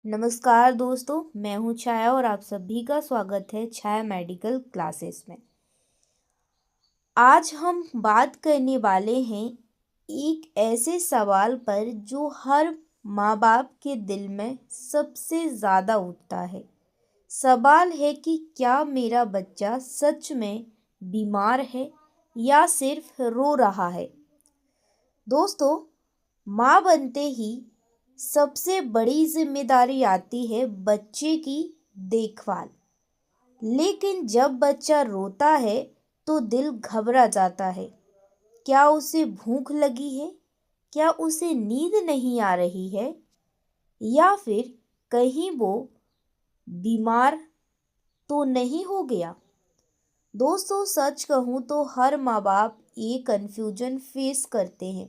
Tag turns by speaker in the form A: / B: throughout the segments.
A: नमस्कार दोस्तों, मैं हूं छाया और आप सभी का स्वागत है छाया मेडिकल क्लासेस में। आज हम बात करने वाले हैं एक ऐसे सवाल पर जो हर माँ बाप के दिल में सबसे ज़्यादा उठता है। सवाल है कि क्या मेरा बच्चा सच में बीमार है या सिर्फ रो रहा है। दोस्तों, माँ बनते ही सबसे बड़ी जिम्मेदारी आती है बच्चे की देखभाल। लेकिन जब बच्चा रोता है तो दिल घबरा जाता है। क्या उसे भूख लगी है? क्या उसे नींद नहीं आ रही है? या फिर कहीं वो बीमार तो नहीं हो गया? दोस्तों, सच कहूँ तो हर माँ बाप ये कन्फ्यूजन फेस करते हैं।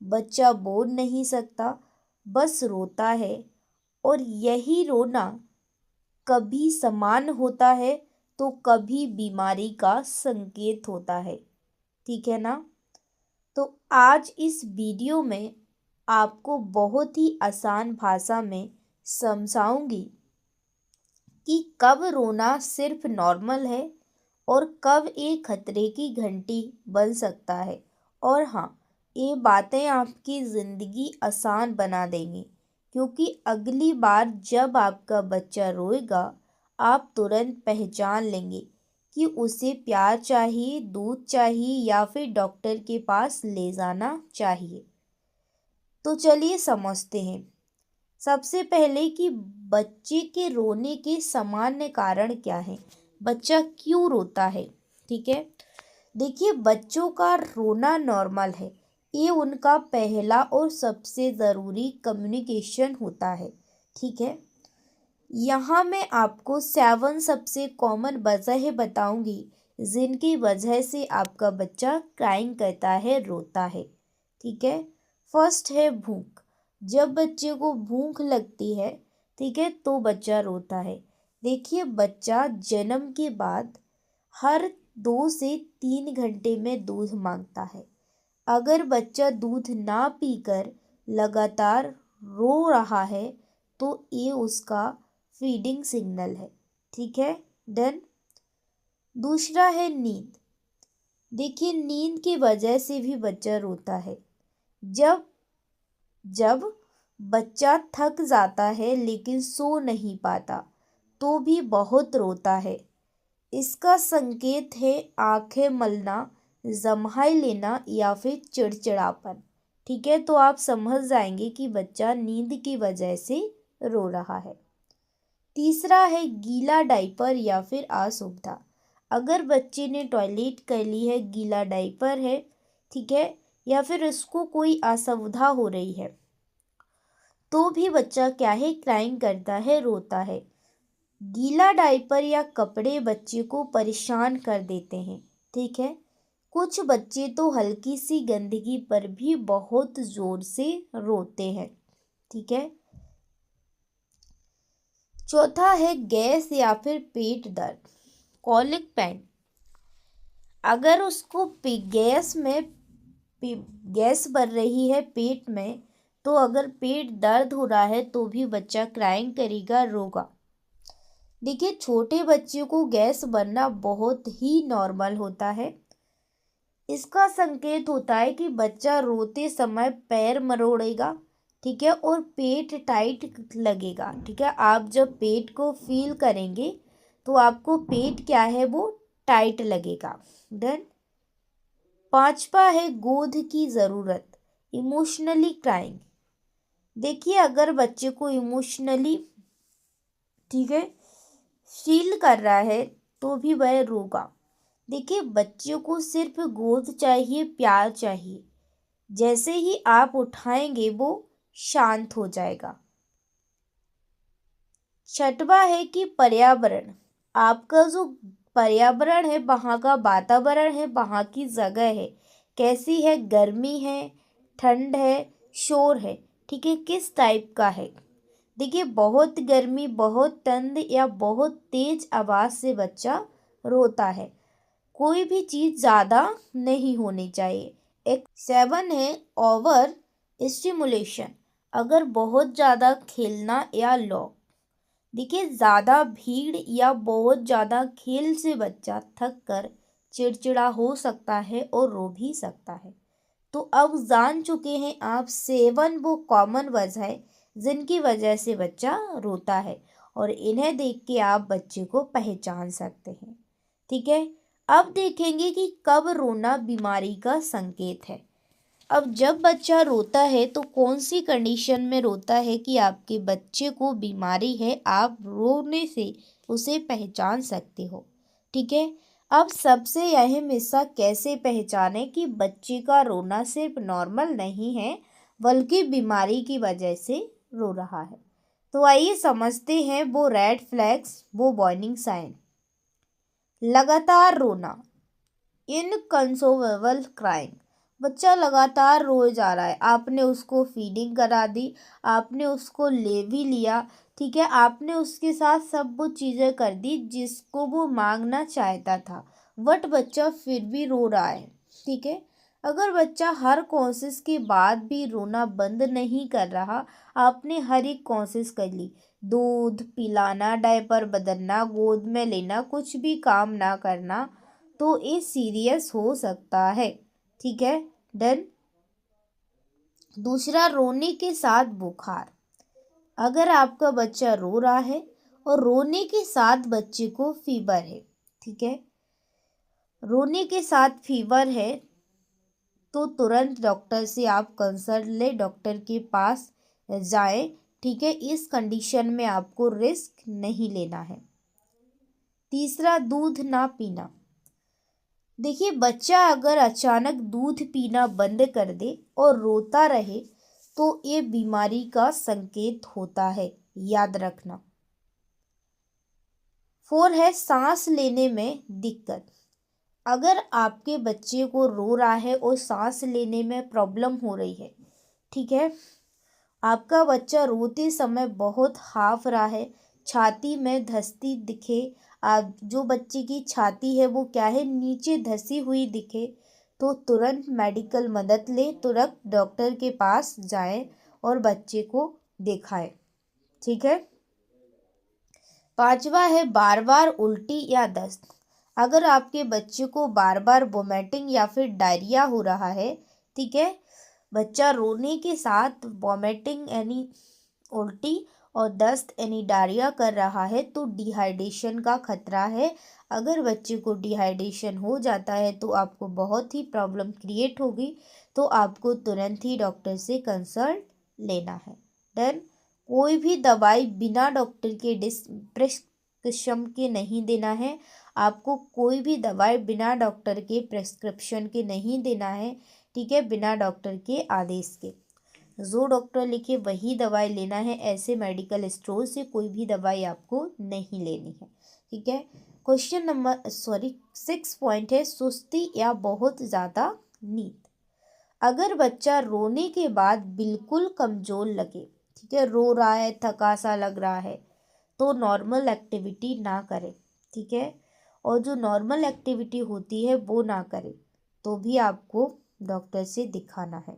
A: बच्चा बोल नहीं सकता, बस रोता है, और यही रोना कभी समान होता है तो कभी बीमारी का संकेत होता है। ठीक है ना? तो आज इस वीडियो में आपको बहुत ही आसान भाषा में समझाऊंगी कि कब रोना सिर्फ नॉर्मल है और कब एक खतरे की घंटी बन सकता है। और हाँ, ये बातें आपकी ज़िंदगी आसान बना देंगी, क्योंकि अगली बार जब आपका बच्चा रोएगा आप तुरंत पहचान लेंगे कि उसे प्यार चाहिए, दूध चाहिए या फिर डॉक्टर के पास ले जाना चाहिए। तो चलिए समझते हैं। सबसे पहले कि बच्चे के रोने के सामान्य कारण क्या हैं, बच्चा क्यों रोता है। ठीक है, देखिए, बच्चों का रोना नॉर्मल है। ये उनका पहला और सबसे ज़रूरी कम्युनिकेशन होता है। ठीक है, यहाँ मैं आपको 7 सबसे कॉमन वजह बताऊंगी जिनकी वजह से आपका बच्चा क्राइंग करता है, रोता है। ठीक है, फर्स्ट है भूख। जब बच्चे को भूख लगती है, ठीक है, तो बच्चा रोता है। देखिए, बच्चा जन्म के बाद हर 2 से 3 घंटे में दूध मांगता है। अगर बच्चा दूध ना पीकर लगातार रो रहा है तो ये उसका फीडिंग सिग्नल है। ठीक है, डन। दूसरा है नींद। देखिए, नींद की वजह से भी बच्चा रोता है। जब जब बच्चा थक जाता है लेकिन सो नहीं पाता तो भी बहुत रोता है। इसका संकेत है आंखें मलना, जम्हाई लेना या फिर चिड़चिड़ापन। ठीक है, तो आप समझ जाएंगे कि बच्चा नींद की वजह से रो रहा है। तीसरा है गीला डायपर या फिर असुविधा। अगर बच्चे ने टॉयलेट कर ली है, गीला डायपर है, ठीक है, या फिर उसको कोई असुविधा हो रही है, तो भी बच्चा क्या है, क्राइंग करता है, रोता है। गीला डायपर या कपड़े बच्चे को परेशान कर देते हैं। ठीक है, कुछ बच्चे तो हल्की सी गंदगी पर भी बहुत जोर से रोते हैं। ठीक है, चौथा है गैस या फिर पेट दर्द, कॉलिक पेन। अगर उसको गैस बढ़ रही है पेट में, तो अगर पेट दर्द हो रहा है तो भी बच्चा क्राइंग करेगा, रोगा। देखिए, छोटे बच्चे को गैस बनना बहुत ही नॉर्मल होता है। इसका संकेत होता है कि बच्चा रोते समय पैर मरोड़ेगा, ठीक है, और पेट टाइट लगेगा। ठीक है, आप जब पेट को फील करेंगे तो आपको पेट क्या है, वो टाइट लगेगा। डन। पांचवा है गोद की ज़रूरत, इमोशनली क्राइंग। देखिए, अगर बच्चे को इमोशनली, ठीक है, फील कर रहा है तो भी वह रोगा। देखिए, बच्चों को सिर्फ गोद चाहिए, प्यार चाहिए। जैसे ही आप उठाएंगे वो शांत हो जाएगा। छठवा है कि पर्यावरण। आपका जो पर्यावरण है, वहाँ का वातावरण है, वहाँ की जगह है, कैसी है, गर्मी है, ठंड है, शोर है। ठीक है, किस टाइप का है। देखिए, बहुत गर्मी, बहुत ठंड या बहुत तेज आवाज़ से बच्चा रोता है। कोई भी चीज़ ज़्यादा नहीं होनी चाहिए। एक 7 है ओवर स्टिमुलेशन। अगर बहुत ज़्यादा खेलना या लॉक, देखिए ज़्यादा भीड़ या बहुत ज़्यादा खेल से बच्चा थक कर चिड़चिड़ा हो सकता है और रो भी सकता है। तो अब जान चुके हैं आप 7 वो कॉमन वजह है जिनकी वजह से बच्चा रोता है, और इन्हें देख के आप बच्चे को पहचान सकते हैं। ठीक है, अब देखेंगे कि कब रोना बीमारी का संकेत है। अब जब बच्चा रोता है तो कौन सी कंडीशन में रोता है कि आपके बच्चे को बीमारी है, आप रोने से उसे पहचान सकते हो। ठीक है, अब सबसे अहम हिस्सा कैसे पहचाने कि बच्चे का रोना सिर्फ नॉर्मल नहीं है बल्कि बीमारी की वजह से रो रहा है। तो आइए समझते हैं वो रेड फ्लैग्स, वो वार्निंग साइन। लगातार रोना, इनकंसोलेबल क्राइंग, बच्चा लगातार रोए जा रहा है, आपने उसको फीडिंग करा दी, आपने उसको ले भी लिया, ठीक है, आपने उसके साथ सब वो चीज़ें कर दी जिसको वो मांगना चाहता था, बट बच्चा फिर भी रो रहा है। ठीक है, अगर बच्चा हर कोशिश के बाद भी रोना बंद नहीं कर रहा, आपने हर एक कोशिश कर ली, दूध पिलाना, डायपर बदलना, गोद में लेना, कुछ भी काम ना करना, तो ये सीरियस हो सकता है। ठीक है, डन। दूसरा, रोने के साथ बुखार। अगर आपका बच्चा रो रहा है और रोने के साथ बच्चे को फीवर है, ठीक है, रोने के साथ फीवर है, तो तुरंत डॉक्टर से आप कंसल्ट ले, डॉक्टर के पास जाएं। ठीक है, इस कंडीशन में आपको रिस्क नहीं लेना है। तीसरा, दूध ना पीना। देखिए बच्चा अगर अचानक दूध पीना बंद कर दे और रोता रहे तो ये बीमारी का संकेत होता है, याद रखना। 4 है सांस लेने में दिक्कत। अगर आपके बच्चे को रो रहा है और सांस लेने में प्रॉब्लम हो रही है, ठीक है, आपका बच्चा रोते समय बहुत हाफ रहा है, छाती में धंसती दिखे, आप जो बच्चे की छाती है वो क्या है, नीचे धंसी हुई दिखे, तो तुरंत मेडिकल मदद ले, तुरंत डॉक्टर के पास जाए और बच्चे को दिखाए। ठीक है, पांचवा है बार बार उल्टी या दस्त। अगर आपके बच्चे को बार बार वोमिटिंग या फिर डायरिया हो रहा है, ठीक है, बच्चा रोने के साथ वॉमिटिंग यानी उल्टी और दस्त यानी डायरिया कर रहा है, तो डिहाइड्रेशन का खतरा है। अगर बच्चे को डिहाइड्रेशन हो जाता है तो आपको बहुत ही प्रॉब्लम क्रिएट होगी, तो आपको तुरंत ही डॉक्टर से कंसल्ट लेना है। डन। कोई भी दवाई बिना डॉक्टर के प्रिस्क्रिप्शन के नहीं देना है। आपको कोई भी दवाई बिना डॉक्टर के प्रिस्क्रिप्शन के नहीं देना है। ठीक है, बिना डॉक्टर के आदेश के, जो डॉक्टर लिखे वही दवाई लेना है। ऐसे मेडिकल स्टोर से कोई भी दवाई आपको नहीं लेनी है। ठीक है, क्वेश्चन नंबर 6 पॉइंट है सुस्ती या बहुत ज़्यादा नींद। अगर बच्चा रोने के बाद बिल्कुल कमज़ोर लगे, ठीक है, रो रहा है, थका सा लग रहा है, तो नॉर्मल एक्टिविटी ना करे। ठीक है, और जो नॉर्मल एक्टिविटी होती है वो ना करे, तो भी आपको डॉक्टर से दिखाना है।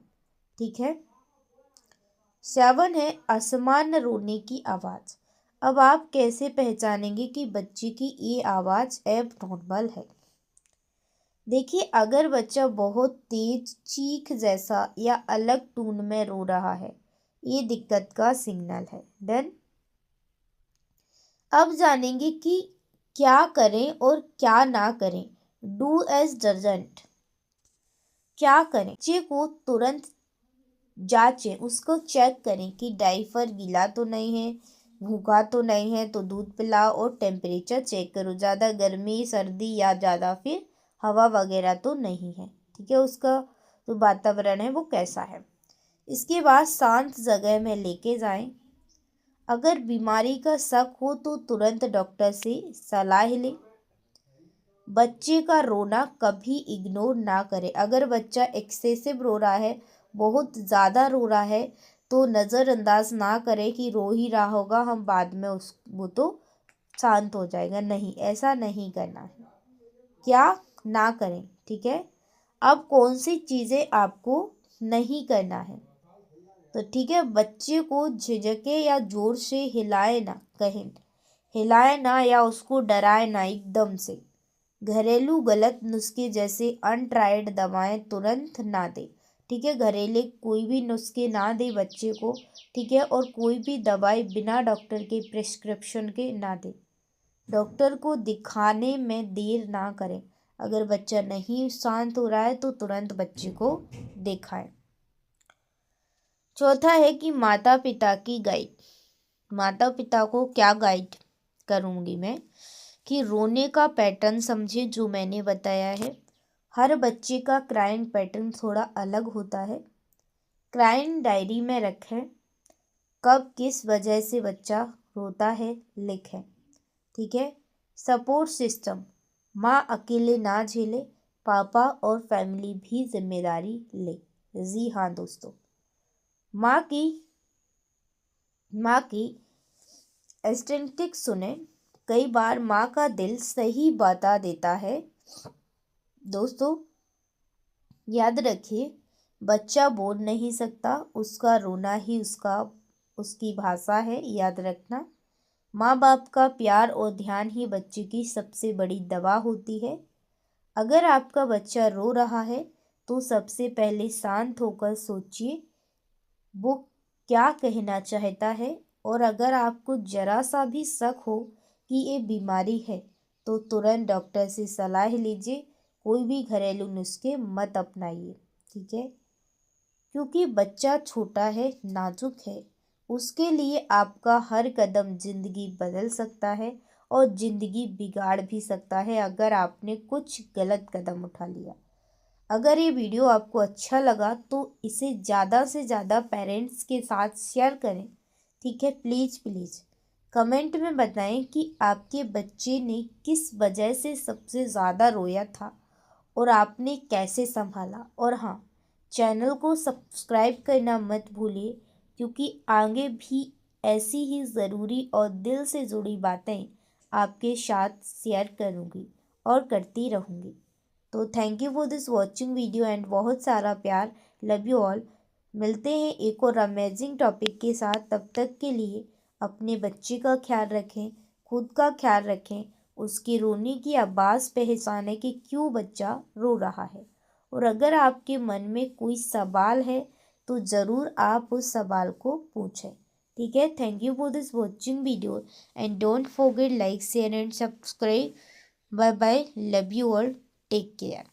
A: ठीक है, 7 है असामान्य रोने की आवाज़। अब आप कैसे पहचानेंगे कि बच्चे की ये आवाज़ एब नॉर्मल है। देखिए अगर बच्चा बहुत तेज चीख जैसा या अलग टोन में रो रहा है, ये दिक्कत का सिग्नल है। डन। अब जानेंगे कि क्या करें और क्या ना करें। Do as doesn't. क्या करें, बच्चे को तुरंत जांचें, उसको चेक करें कि डायपर गीला तो नहीं है, भूखा तो नहीं है, तो दूध पिलाओ और टेम्परेचर चेक करो, ज़्यादा गर्मी सर्दी या ज़्यादा फिर हवा वगैरह तो नहीं है। ठीक है, उसका जो वातावरण है वो कैसा है। इसके बाद शांत जगह में लेके जाएं। अगर बीमारी का शक हो तो तुरंत डॉक्टर से सलाह लें। बच्चे का रोना कभी इग्नोर ना करें। अगर बच्चा एक्सेसिव रो रहा है, बहुत ज़्यादा रो रहा है, तो नज़रअंदाज ना करें कि रो ही रहा होगा, हम बाद में वो तो शांत हो जाएगा। नहीं, ऐसा नहीं करना है। क्या ना करें। ठीक है, अब कौन सी चीज़ें आपको नहीं करना है। तो ठीक है, बच्चे को झिझके या जोर से हिलाए ना, कहें हिलाए ना या उसको डराए ना एकदम से। घरेलू गलत नुस्खे जैसे अनट्राइड दवाएं तुरंत ना दे। ठीक है, घरेलू कोई भी नुस्खे ना दे बच्चे को। ठीक है, और कोई भी दवाई बिना डॉक्टर के प्रिस्क्रिप्शन के ना दे। डॉक्टर को दिखाने में देर ना करें। अगर बच्चा नहीं शांत हो रहा है तो तुरंत बच्चे को दिखाएं। चौथा है कि माता पिता की गाइड। माता पिता को क्या गाइड करूँगी मैं कि रोने का पैटर्न समझे, जो मैंने बताया है। हर बच्चे का क्राइंग पैटर्न थोड़ा अलग होता है। क्राइंग डायरी में रखें। कब किस वजह से बच्चा रोता है लिखें। ठीक है, सपोर्ट सिस्टम, माँ अकेले ना झेले, पापा और फैमिली भी जिम्मेदारी ले। जी हाँ दोस्तों, माँ की इंस्टिंक्ट सुने। कई बार माँ का दिल सही बता देता है। दोस्तों याद रखिए, बच्चा बोल नहीं सकता, उसका रोना ही उसकी भाषा है, याद रखना। माँ बाप का प्यार और ध्यान ही बच्चे की सबसे बड़ी दवा होती है। अगर आपका बच्चा रो रहा है तो सबसे पहले शांत होकर सोचिए वो क्या कहना चाहता है, और अगर आपको जरा सा भी शक हो कि ये बीमारी है तो तुरंत डॉक्टर से सलाह लीजिए। कोई भी घरेलू नुस्खे मत अपनाइए। ठीक है, क्योंकि बच्चा छोटा है, नाजुक है, उसके लिए आपका हर कदम जिंदगी बदल सकता है और जिंदगी बिगाड़ भी सकता है अगर आपने कुछ गलत कदम उठा लिया। अगर ये वीडियो आपको अच्छा लगा तो इसे ज़्यादा से ज़्यादा पेरेंट्स के साथ शेयर करें। ठीक है, प्लीज़ प्लीज़ कमेंट में बताएं कि आपके बच्चे ने किस वजह से सबसे ज़्यादा रोया था और आपने कैसे संभाला। और हाँ, चैनल को सब्सक्राइब करना मत भूलिए, क्योंकि आगे भी ऐसी ही ज़रूरी और दिल से जुड़ी बातें आपके साथ शेयर करूँगी और करती रहूँगी। तो thank you for this watching video and बहुत सारा प्यार। Love you all. मिलते हैं एक और अमेजिंग टॉपिक के साथ। तब तक के लिए अपने बच्चे का ख्याल रखें, खुद का ख्याल रखें, उसकी रोने की आवाज़ पहचानें कि क्यों बच्चा रो रहा है। और अगर आपके मन में कोई सवाल है तो ज़रूर आप उस सवाल को पूछें। ठीक है, thank you for this watching video and don't forget like share and subscribe. Bye bye, love you all, take care.